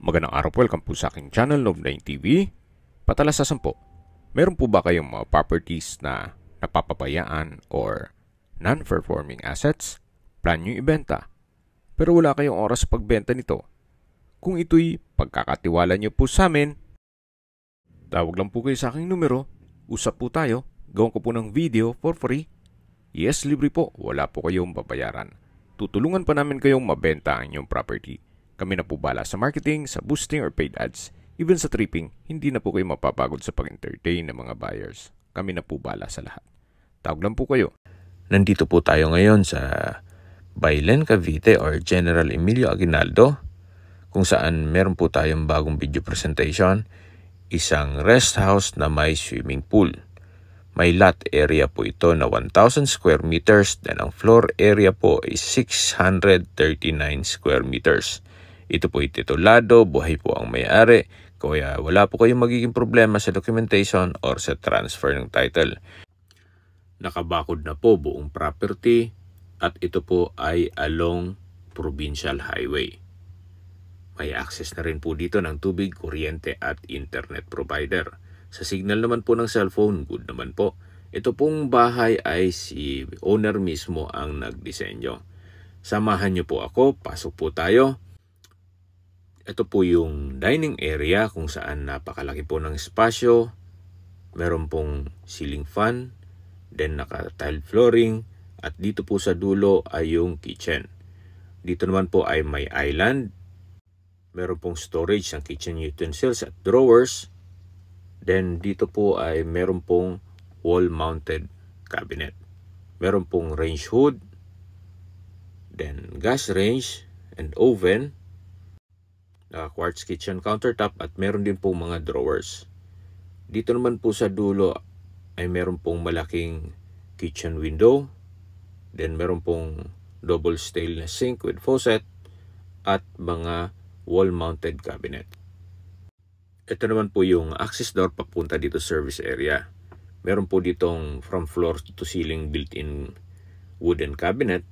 Magandang araw po, welcome po sa aking channel, Noob9 TV. Patalasasan po, meron po ba kayong mga properties na napapabayaan or non-performing assets? Plan nyo ibenta, pero wala kayong oras sa pagbenta nito. Kung ito'y pagkakatiwala nyo po sa amin, tawag lang po kayo sa aking numero, usap po tayo, gawin ko po ng video for free. Yes, libre po, wala po kayong babayaran. Tutulungan pa namin kayong mabenta ang inyong property. Kami na po bala sa marketing, sa boosting or paid ads. Even sa tripping, hindi na po kayo mapapagod sa pag-entertain ng mga buyers. Kami na po bala sa lahat. Tawag lang po kayo. Nandito po tayo ngayon sa Bailen, Cavite or General Emilio Aguinaldo, kung saan meron po tayong bagong video presentation, isang rest house na may swimming pool. May lot area po ito na 1,000 square meters, then ang floor area po is 639 square meters. Ito po ititulado, buhay po ang may-ari, kaya wala po kayong magiging problema sa documentation or sa transfer ng title. Nakabakod na po buong property at ito po ay along Provincial Highway. May access na rin po dito ng tubig, kuryente at internet provider. Sa signal naman po ng cellphone, good naman po. Ito pong bahay ay si owner mismo ang nagdisenyo. Samahan niyo po ako, pasok po tayo. Ito po yung dining area kung saan napakalaki po ng espasyo. Meron pong ceiling fan, then naka-tile flooring, at dito po sa dulo ay yung kitchen. Dito naman po ay may island. Meron pong storage ng kitchen utensils at drawers. Then dito po ay meron pong wall-mounted cabinet. Meron pong range hood, then gas range and oven, quartz kitchen countertop at meron din pong mga drawers. Dito naman po sa dulo ay meron pong malaking kitchen window, then meron pong double stainless sink with faucet at mga wall-mounted cabinet. Ito naman po yung access door papunta dito service area. Meron po ditong from floor to ceiling built-in wooden cabinet.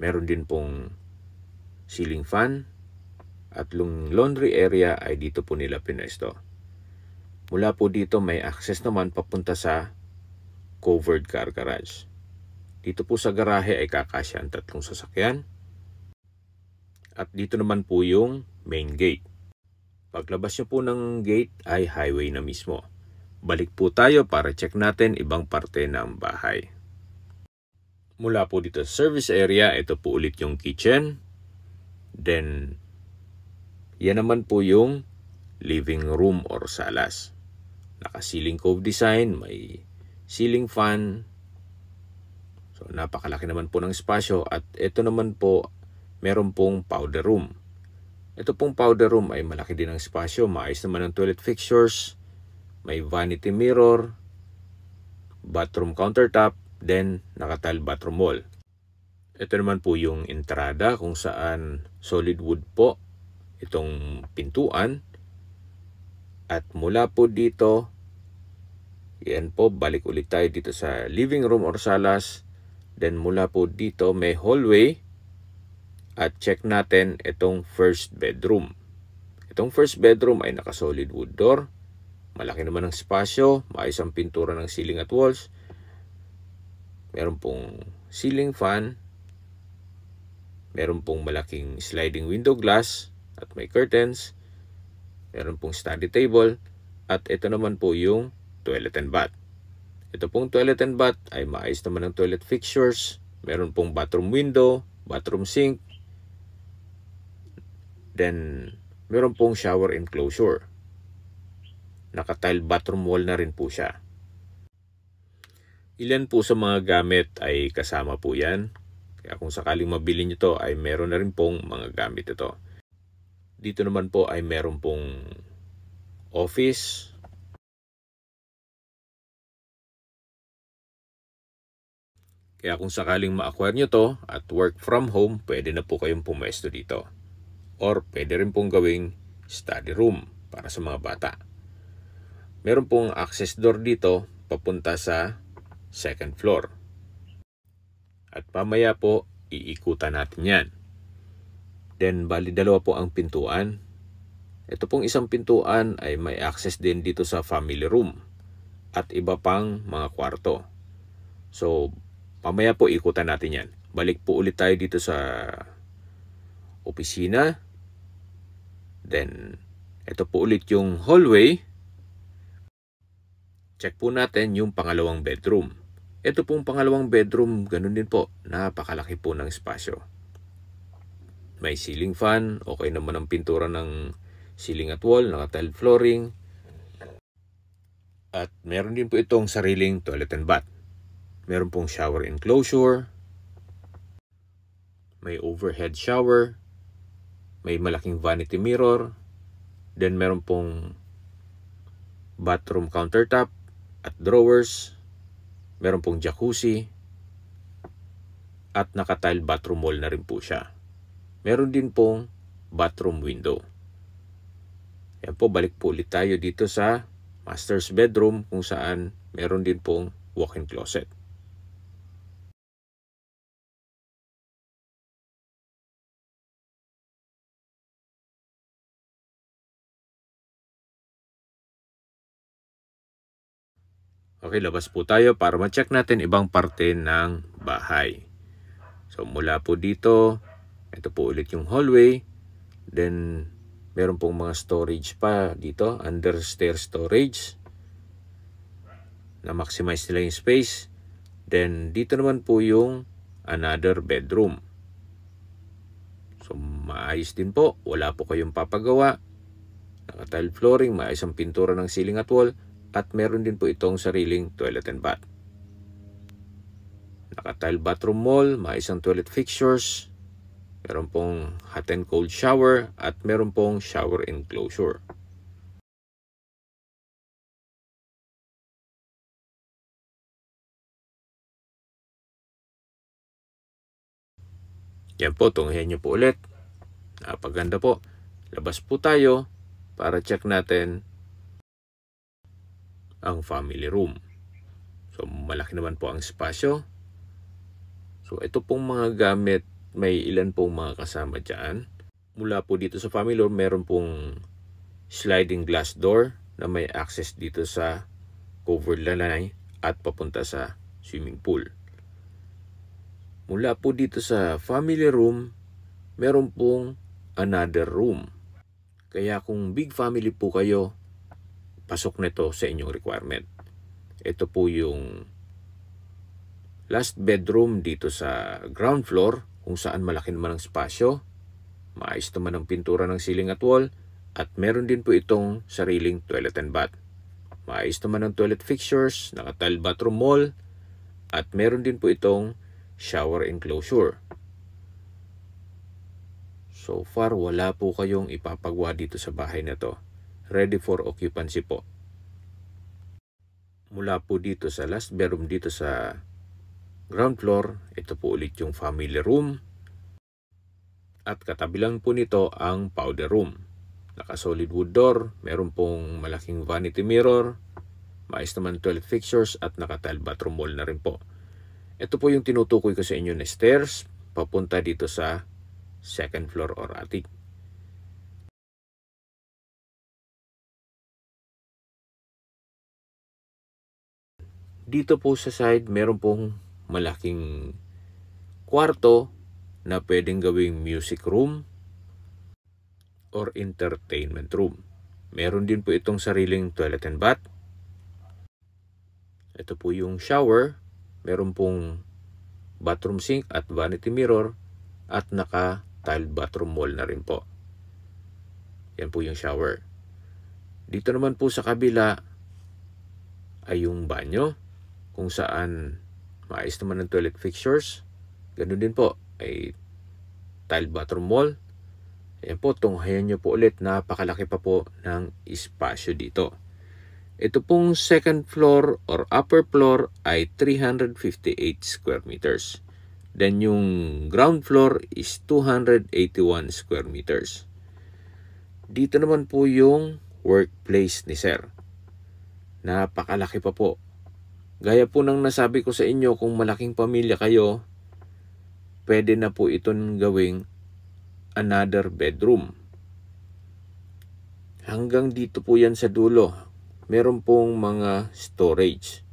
Meron din pong ceiling fan. At yung laundry area ay dito po nila pinesto. Mula po dito may access naman papunta sa covered car garage. Dito po sa garahe ay kakasya ang 3 sasakyan. At dito naman po yung main gate. Paglabas nyo po ng gate ay highway na mismo. Balik po tayo para check natin ibang parte ng bahay. Mula po dito sa service area, ito po ulit yung kitchen. Then, yan naman po yung living room or salas. Naka-ceiling cove design, may ceiling fan. So, napakalaki naman po ng espasyo. At ito naman po, meron pong powder room. Ito pong powder room ay malaki din ang espasyo. Maayos naman ang toilet fixtures. May vanity mirror, bathroom countertop, then naka-tile bathroom wall. Ito naman po yung entrada kung saan solid wood po itong pintuan. At mula po dito, yan po, balik ulit tayo dito sa living room or salas. Then mula po dito may hallway. At check natin itong first bedroom. Itong first bedroom ay naka-solid wood door. Malaki naman ang espasyo. Maayos ang pintura ng ceiling at walls. Meron pong ceiling fan. Meron pong malaking sliding window glass. At may curtains. Meron pong study table. At ito naman po yung toilet and bath. Ito pong toilet and bath ay maayos naman ang toilet fixtures. Meron pong bathroom window, bathroom sink. Then, meron pong shower enclosure. Naka-tile bathroom wall na rin po siya. Ilan po sa mga gamit ay kasama po yan. Kaya kung sakaling mabili nyo to ay meron na rin pong mga gamit ito. Dito naman po ay meron pong office. Kaya kung sakaling ma-acquire nyo to at work from home, pwede na po kayong pumesto dito. Or pwede rin pong gawing study room para sa mga bata. Meron pong access door dito papunta sa second floor. At pamaya po, iikutan natin yan. Then, bali dalawa po ang pintuan. Ito pong isang pintuan ay may access din dito sa family room at iba pang mga kwarto. So, mamaya po ikutan natin yan. Balik po ulit tayo dito sa opisina. Then, ito po ulit yung hallway. Check po natin yung pangalawang bedroom. Ito pong pangalawang bedroom, ganun din po. Napakalaki po ng espasyo. May ceiling fan, okay naman ang pintura ng ceiling at wall, naka-tile flooring. At meron din po itong sariling toilet and bath. Meron pong shower enclosure. May overhead shower. May malaking vanity mirror. Then meron pong bathroom countertop at drawers. Meron pong jacuzzi. At naka-tile bathroom wall na rin po siya. Meron din pong bathroom window. Yan po, balik po ulit tayo dito sa master's bedroom kung saan meron din pong walk-in closet. Okay, labas po tayo para ma-check natin ibang parte ng bahay. So mula po dito, ito po ulit yung hallway. Then meron pong mga storage pa dito, under stair storage. Na-maximize nila yung space. Then dito naman po yung another bedroom. So maayos din po, wala po kayong papagawa. Naka-tile flooring, maayos ang pintura ng ceiling at wall. At meron din po itong sariling toilet and bath. Naka-tile bathroom wall, maayos ang toilet fixtures. Meron pong hot and cold shower at meron pong shower enclosure. Yan po, tunghayan nyo po ulit. Napaganda po. Labas po tayo para check natin ang family room. So, malaki naman po ang espasyo. So, ito pong mga gamit, may ilan pong mga kasama dyan. Mula po dito sa family room, meron pong sliding glass door na may access dito sa covered lanay at papunta sa swimming pool. Mula po dito sa family room, meron pong another room. Kaya kung big family po kayo, pasok nito sa inyong requirement. Ito po yung last bedroom dito sa ground floor kung saan malaki naman ang spasyo. Maayos naman ang pintura ng ceiling at wall at meron din po itong sariling toilet and bath. Maayos naman ang toilet fixtures, naka-tile bathroom wall at meron din po itong shower enclosure. So far, wala po kayong ipapagawa dito sa bahay na to. Ready for occupancy po. Mula po dito sa last bedroom dito sa ground floor, ito po ulit yung family room. At katabi lang po nito ang powder room. Naka-solid wood door, meron pong malaking vanity mirror, maayos naman toilet fixtures at naka-tile bathroom wall na rin po. Ito po yung tinutukoy ko sa inyo na stairs papunta dito sa second floor or attic. Dito po sa side, meron pong malaking kwarto na pwedeng gawing music room or entertainment room. Meron din po itong sariling toilet and bath. Ito po yung shower. Meron pong bathroom sink at vanity mirror at naka-tile bathroom wall na rin po. Yan po yung shower. Dito naman po sa kabila ay yung banyo kung saan maayos naman ang toilet fixtures. Ganun din po ay tile bathroom wall. Ayan po, tunghayan nyo po ulit, napakalaki pa po ng espasyo dito. Ito pong second floor or upper floor ay 358 square meters. Then yung ground floor is 281 square meters. Dito naman po yung workplace ni Sir. Napakalaki pa po. Gaya po ng nasabi ko sa inyo, kung malaking pamilya kayo, pwede na po itong gawing another bedroom. Hanggang dito po yan sa dulo. Meron pong mga storage.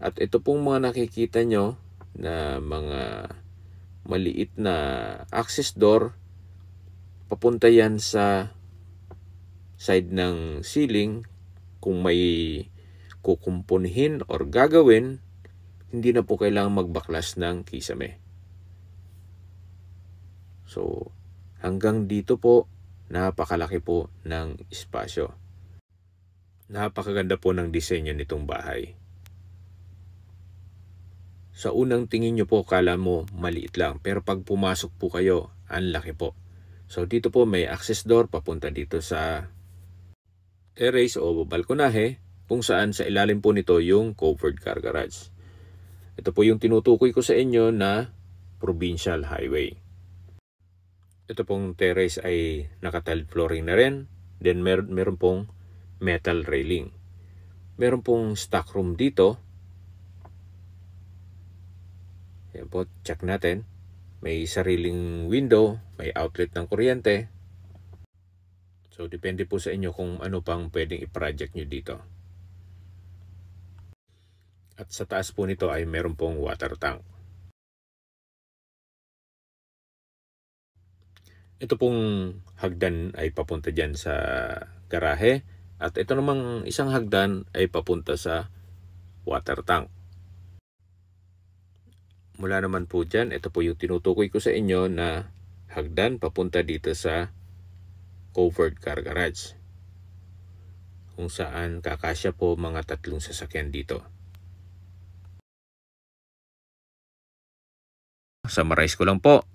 At ito pong mga nakikita nyo na mga maliit na access door, papunta yan sa side ng ceiling. Kung may kukumpunhin or gagawin, hindi na po kailangang magbaklas ng kisame. So, hanggang dito po, napakalaki po ng espasyo. Napakaganda po ng disenyo nitong bahay. Sa unang tingin nyo po, kala mo maliit lang. Pero pag pumasok po kayo, ang laki po. So dito po may access door papunta dito sa terrace o balkonahe, kung saan sa ilalim po nito yung covered car garage. Ito po yung tinutukoy ko sa inyo na provincial highway. Ito pong terrace ay naka-tiled flooring na rin. Then meron pong metal railing. Meron pong stock room dito. Yan po, check natin. May sariling window, may outlet ng kuryente. So, depende po sa inyo kung ano pang pwedeng i-project nyo dito. At sa taas po nito ay meron pong water tank. Ito pong hagdan ay papunta dyan sa garahe. At ito namang isang hagdan ay papunta sa water tank. Mula naman po dyan, ito po yung tinutukoy ko sa inyo na hagdan papunta dito sa covered car garage, kung saan kakasya po mga 3 sasakyan dito. Summarize ko lang po,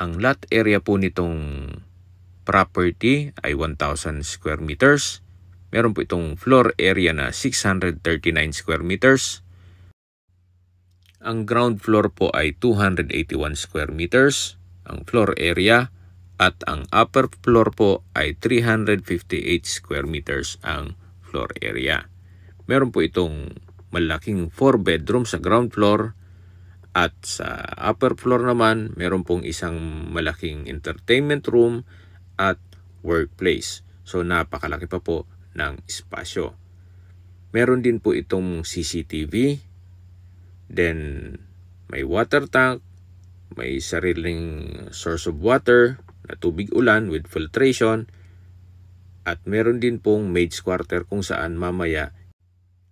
ang lot area po nitong property ay 1,000 square meters. Meron po itong floor area na 639 square meters. Ang ground floor po ay 281 square meters, ang floor area, at ang upper floor po ay 358 square meters ang floor area. Meron po itong malaking 4 bedroom sa ground floor, at sa upper floor naman, meron pong isang malaking entertainment room at workplace. So napakalaki pa po ng espasyo. Meron din po itong CCTV. Then, may water tank, may sariling source of water na tubig ulan with filtration, at meron din pong maid's quarter kung saan mamaya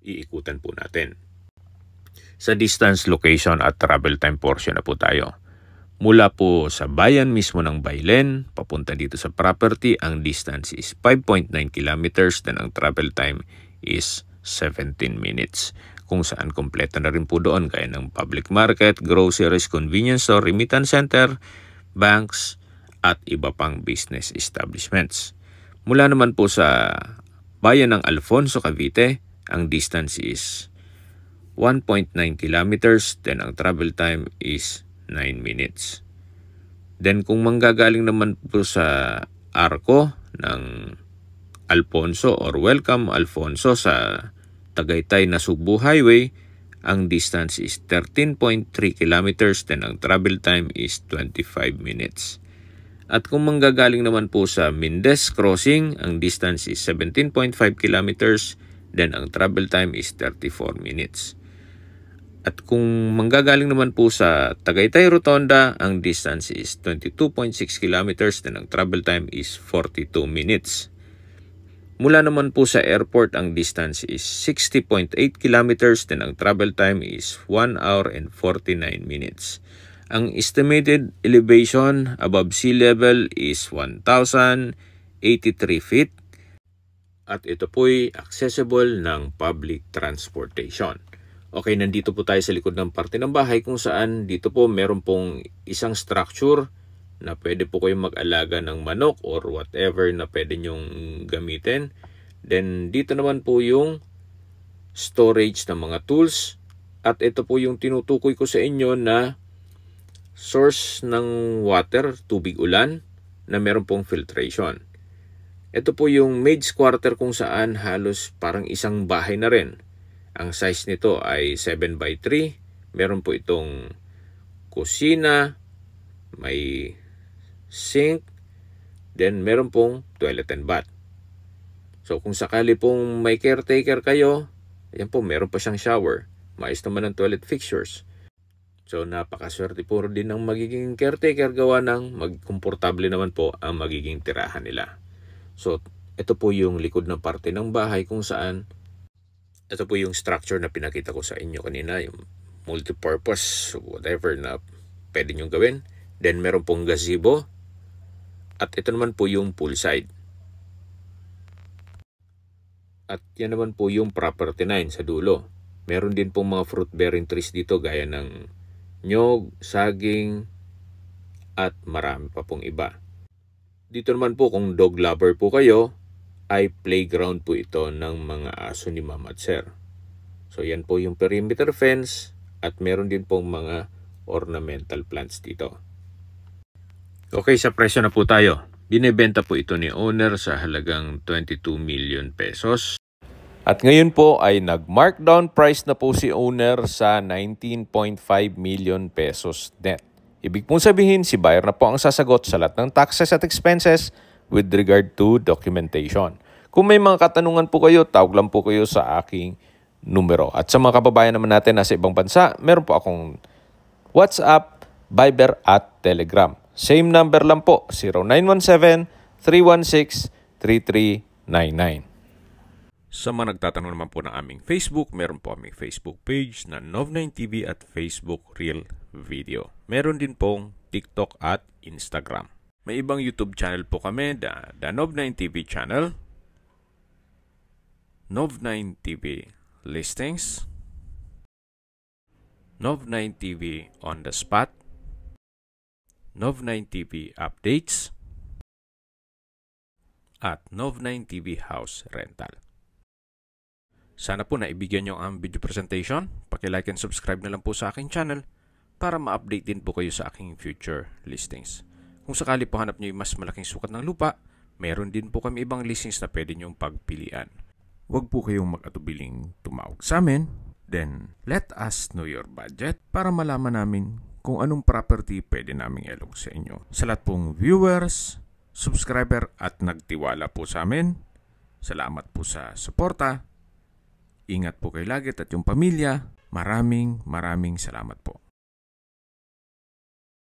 iikutan po natin. Sa distance, location at travel time portion na po tayo. Mula po sa bayan mismo ng Bailen, papunta dito sa property, ang distance is 5.9 kilometers, then ang travel time is 17 minutes. Kung saan kompleto na rin po doon gaya ng public market, groceries, convenience store, remittance center, banks, at iba pang business establishments. Mula naman po sa bayan ng Alfonso, Cavite, ang distance is 1.9 kilometers, then ang travel time is 9 minutes. Then kung manggagaling naman po sa Arco ng Alfonso or Welcome Alfonso sa Tagaytay na Subo Highway, ang distance is 13.3 kilometers, then ang travel time is 25 minutes. At kung manggagaling naman po sa Mendez Crossing, ang distance is 17.5 kilometers, then ang travel time is 34 minutes. At kung manggagaling naman po sa Tagaytay Rotonda, ang distance is 22.6 kilometers, then ang travel time is 42 minutes. Mula naman po sa airport, ang distance is 60.8 kilometers, then ang travel time is 1 hour and 49 minutes. Ang estimated elevation above sea level is 1,083 feet, at ito po'y accessible ng public transportation. Okay, nandito po tayo sa likod ng parte ng bahay kung saan dito po meron pong isang structure na pwede po kayong mag-alaga ng manok or whatever na pwede nyong gamitin. Then dito naman po yung storage ng mga tools, at ito po yung tinutukoy ko sa inyo na source ng water, tubig ulan, na meron pong filtration. Ito po yung maid's quarter kung saan halos parang isang bahay na rin. Ang size nito ay 7x3. Meron po itong kusina, may sink, then meron pong toilet and bath. So kung sakali pong may caretaker kayo, ayan po, meron pa siyang shower. Maayos naman ang toilet fixtures. So napakaswerte po din ng magiging caretaker gawa ng magkomportable naman po ang magiging tirahan nila. So ito po yung likod ng parte ng bahay kung saan ito po yung structure na pinakita ko sa inyo kanina, yung multipurpose, whatever na pwede nyo gawin. Then meron pong gazebo at ito naman po yung poolside. At yan naman po yung property 9 sa dulo. Meron din pong mga fruit bearing trees dito gaya ng nyog, saging, at marami pa pong iba. Dito naman po kung dog lover po kayo, ay playground po ito ng mga aso ni Mama at Sir. So yan po yung perimeter fence at meron din pong mga ornamental plants dito. Okay, sa presyo na po tayo. Binebenta po ito ni owner sa halagang 22 million pesos. At ngayon po ay nag-markdown price na po si owner sa 19.5 million pesos net. Ibig pong sabihin, si buyer na po ang sasagot sa lahat ng taxes at expenses with regard to documentation. Kung may mga katanungan po kayo, tawag lang po kayo sa aking numero. At sa mga kababayan naman natin nasa ibang bansa, meron po akong WhatsApp, Viber at Telegram. Same number lang po, 0917-316-3399. Sa mga nagtatanong naman po ng aming Facebook, meron po aming Facebook page na Nov9TV at Facebook Real Video. Meron din pong TikTok at Instagram. May ibang YouTube channel po kami, the Nov9TV channel, Nov9TV Listings, Nov9TV On The Spot, Nov9TV Updates, at Nov9TV House Rental. Sana po naibigyan nyo ang video presentation. Paki-like and subscribe na lang po sa aking channel para ma-update din po kayo sa aking future listings. Kung sakali po hanap nyo yung mas malaking sukat ng lupa, meron din po kami ibang listings na pwede nyong pagpilian. Huwag po kayong mag-atubiling tumawag sa amin. Then, let us know your budget para malaman namin kung anong property pwede naming ilog sa inyo. Sa lahat pong viewers, subscriber at nagtiwala po sa amin, salamat po sa suporta. Ingat po kayo lagi at yung pamilya. Maraming salamat po.